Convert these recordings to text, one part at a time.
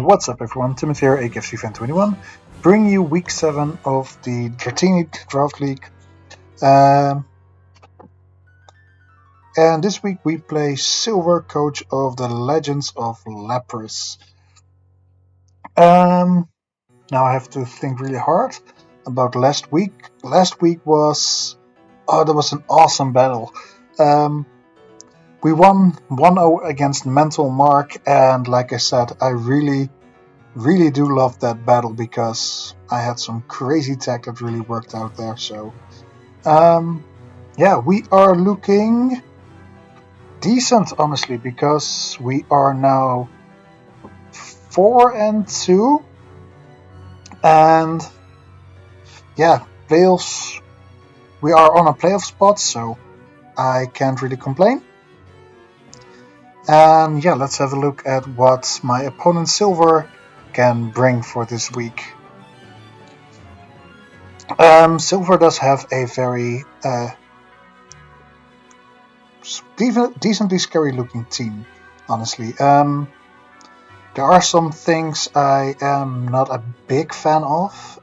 What's up everyone, Timothy here, AKFC Fan 21, bringing you week 7 of the Dratini Draft League. And this week we play Silver, coach of the Legends of Lapras. Now I have to think really hard about last week. Last week was... that was an awesome battle. We won 1-0 against Mental Mark, and like I said, I really do love that battle because I had some crazy tech that really worked out there. So yeah, we are looking decent, honestly, because we are now 4-2, and yeah, playoffs. We are on a playoff spot, so I can't really complain. And yeah, let's have a look at what my opponent Silver can bring for this week. Silver does have a very decently scary looking team, honestly. There are some things I am not a big fan of.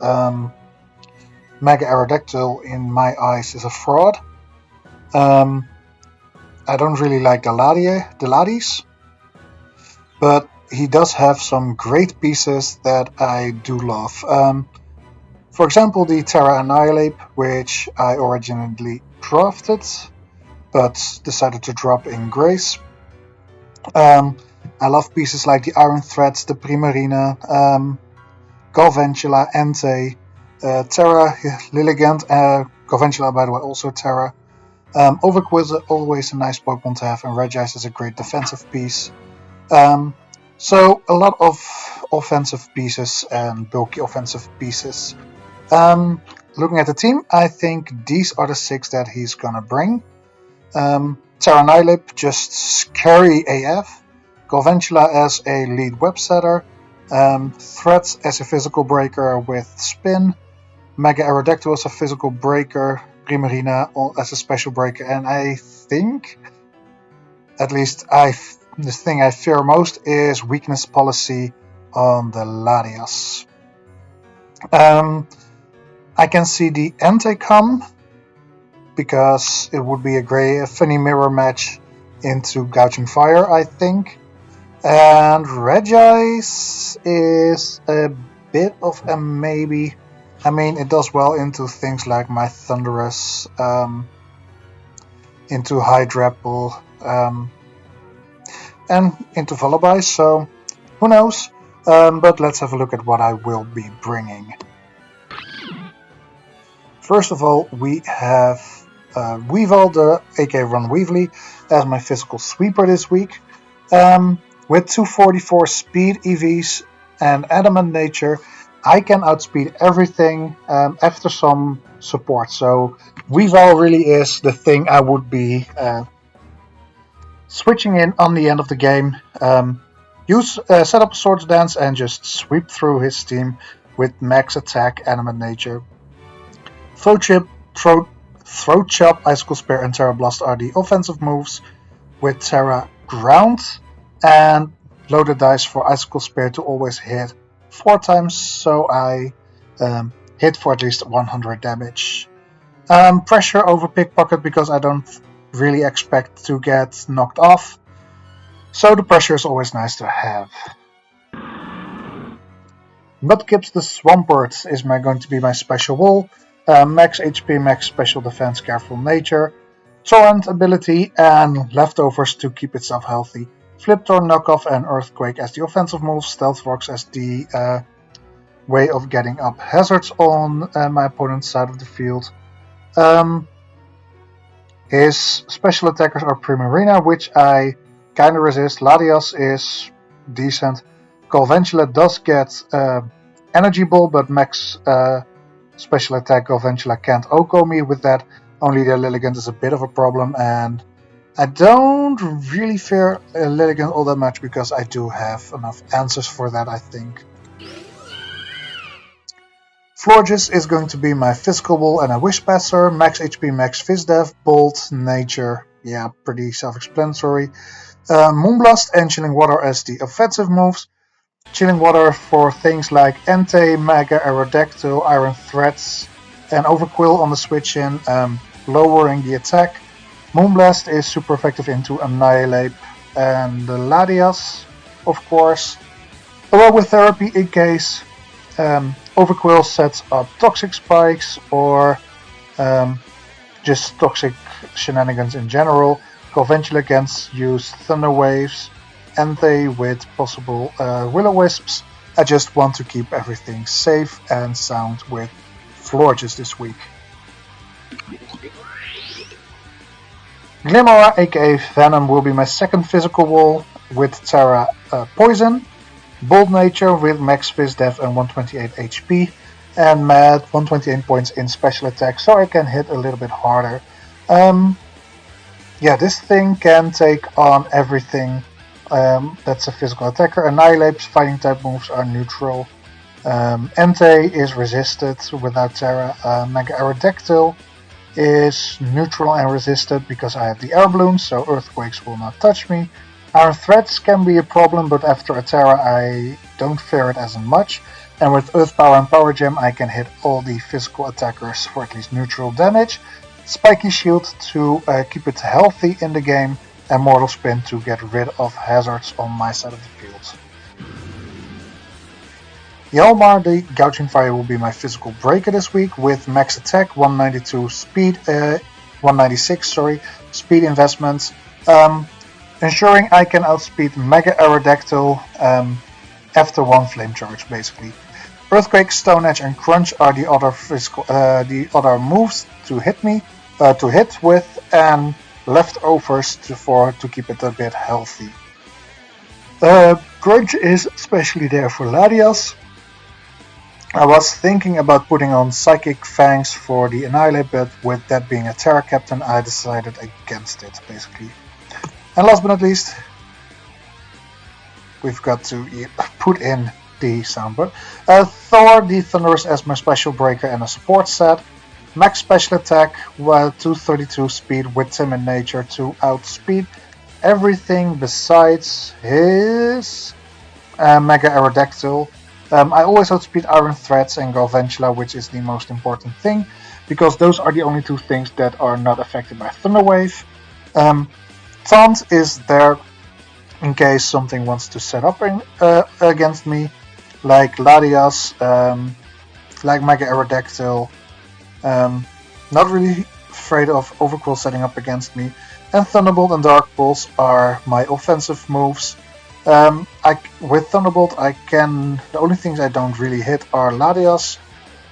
Mega Aerodactyl, in my eyes, is a fraud. I don't really like the Ladies, but he does have some great pieces that I do love. For example, the Terra Annihilate, which I originally drafted, but decided to drop in Grace. I love pieces like the Iron Threads, the Primarina, Galvantula, Entei, Terra, Lilligant, Galvantula, by the way, also Terra. Overquiz, always a nice Pokemon to have, and Regice is a great defensive piece. So a lot of offensive pieces and bulky offensive pieces. Looking at the team, I think these are the 6 that he's gonna bring. Terra Nihilip, just scary AF. Galvantula as a lead web setter. Threats as a physical breaker with Spin. Mega Aerodactyl as a physical breaker. Primarina as a special breaker. And I think, at least the thing I fear most is weakness policy on the Latias. I can see the Entei come, because it would be a funny mirror match into Gouging Fire, I think. And Regice is a bit of a maybe. I mean, it does well into things like my Thunderous, into Hydrapple, and into Vullaby, so who knows. But let's have a look at what I will be bringing. First of all, we have Weavile, the aka Ron Weasley, as my physical sweeper this week. With 244 speed EVs and adamant nature, I can outspeed everything after some support. So Weavile really is the thing I would be switching in on the end of the game. Set up a Swords Dance and just sweep through his team with max attack, adamant nature. Throat Chop, Icicle Spear, and Terra Blast are the offensive moves, with Terra Ground and loaded dice for Icicle Spear to always hit 4 times, so I hit for at least 100 damage. Pressure over Pickpocket, because I don't really expect to get knocked off, so the pressure is always nice to have. Mudkips the Swampert is going to be my special wall. Max HP, max special defense, careful nature, torrent ability, and leftovers to keep itself healthy. Fliptor, knockoff, and earthquake as the offensive moves. Stealth rocks as the way of getting up hazards on my opponent's side of the field. His special attackers are Primarina, which I kinda resist. Latias is decent. Galvantula does get Energy Ball, but max special attack Galvantula can't OHKO me with that. Only the Lilligant is a bit of a problem, and I don't really fear Lilligant all that much because I do have enough answers for that, I think. Florges is going to be my physical wall and a Wish Passer. Max HP, max Fizzdev, Bolt, Nature. Yeah, pretty self-explanatory. Moonblast and Chilling Water as the offensive moves. Chilling Water for things like Entei, Mega Aerodactyl, Iron Threats, and Overquill on the switch in, lowering the attack. Moonblast is super effective into Annihilate and the Latias, of course. Along with Therapy in case Overquill sets up Toxic Spikes or just toxic shenanigans in general. Conventional against use Thunder Waves, Entei with possible Will-O-Wisps. I just want to keep everything safe and sound with Florges this week. Glimmora aka Venom will be my second physical wall with Terra Poison. Bold Nature with max Fizz Def and 128 HP. And Mad 128 points in special attack, so I can hit a little bit harder. Yeah, this thing can take on everything that's a physical attacker. Annihilate fighting type moves are neutral. Entei is resisted without Terra. Mega Aerodactyl is neutral and resisted because I have the air balloon, so earthquakes will not touch me. Iron Threats can be a problem, but after a Terra I don't fear it as much. And with Earth Power and Power Gem I can hit all the physical attackers for at least neutral damage. Spiky Shield to keep it healthy in the game, and Mortal Spin to get rid of hazards on my side of the field. Yalmar, the Gouging Fire, will be my physical breaker this week with max attack, 192 speed, 196, speed investments, ensuring I can outspeed Mega Aerodactyl after one flame charge, basically. Earthquake, Stone Edge, and Crunch are the other moves to hit with, and leftovers to keep it a bit healthy. Grudge is especially there for Latias. I was thinking about putting on Psychic Fangs for the Annihilate, but with that being a Terra Captain, I decided against it, basically. And last but not least, we've got to put in the soundboard. Thor the Thunderous as my special breaker and a support set. Max special attack, 232 speed with Timid Nature to outspeed everything besides his Mega Aerodactyl. I always outspeed Iron Threats and Galvantula, which is the most important thing, because those are the only two things that are not affected by Thunder Wave. Taunt is there in case something wants to set up against me, like Latias, like Mega Aerodactyl. Not really afraid of Overquill setting up against me. And Thunderbolt and Dark Pulse are my offensive moves. With Thunderbolt, the only things I don't really hit are Latias,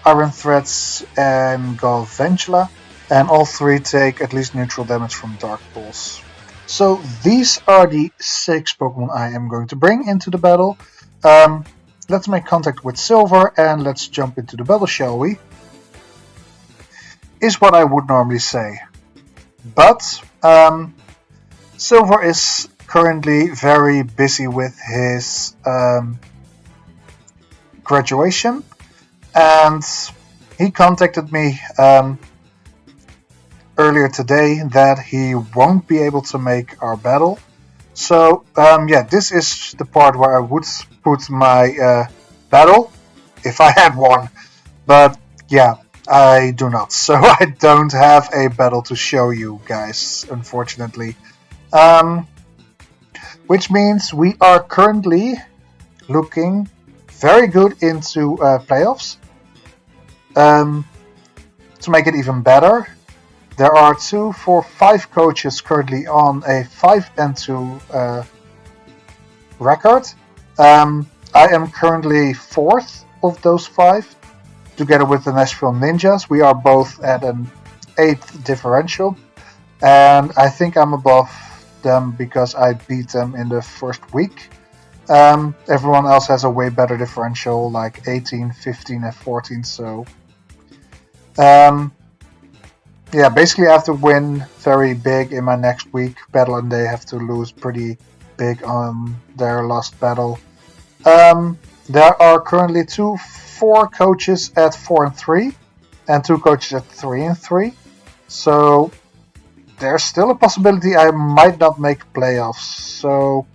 Iron Threats, and Galvantula, and all three take at least neutral damage from Dark Pulse. So these are the 6 Pokemon I am going to bring into the battle. Let's make contact with Silver and let's jump into the battle, shall we? Is what I would normally say. But Silver is currently very busy with his graduation, and he contacted me earlier today that he won't be able to make our battle. So yeah, this is the part where I would put my battle if I had one, but yeah, I do not. So I don't have a battle to show you guys, unfortunately. Which means we are currently looking very good into playoffs. To make it even better, there are 2, 4, 5 coaches currently on a 5-2 record. I am currently 4th of those 5, together with the Nashville Ninjas. We are both at an 8th differential, and I think I'm above them because I beat them in the first week. Everyone else has a way better differential, like 18, 15, and 14. So, yeah, basically I have to win very big in my next week battle, and they have to lose pretty big on their last battle. There are currently 4 coaches at 4-3, and 2 coaches at 3-3. So there's still a possibility I might not make playoffs. So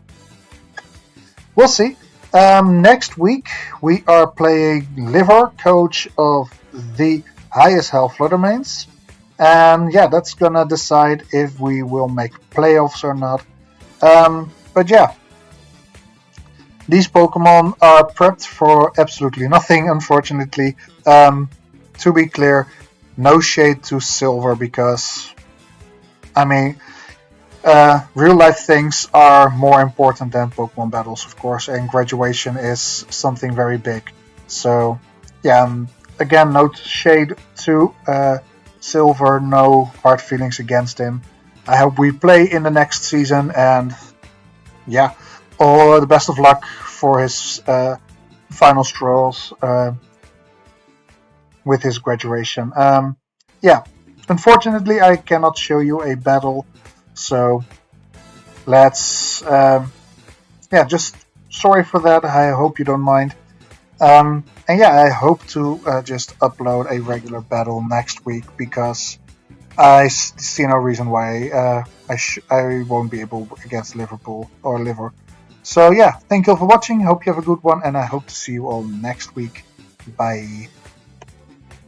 we'll see. Next week we are playing Liver, coach of the highest health Fluttermains. And yeah, that's gonna decide if we will make playoffs or not. But yeah, these Pokemon are prepped for absolutely nothing, unfortunately. To be clear, no shade to Silver because, I mean, real life things are more important than Pokemon battles, of course, and graduation is something very big. So, yeah, again, no shade to Silver, no hard feelings against him. I hope we play in the next season, and yeah, all the best of luck for his final strolls with his graduation. Yeah, unfortunately, I cannot show you a battle, so let's yeah, just sorry for that. I hope you don't mind. And yeah, I hope to just upload a regular battle next week because see no reason why I won't be able against Liverpool or Liver. So yeah, thank you all for watching. Hope you have a good one, and I hope to see you all next week. Bye.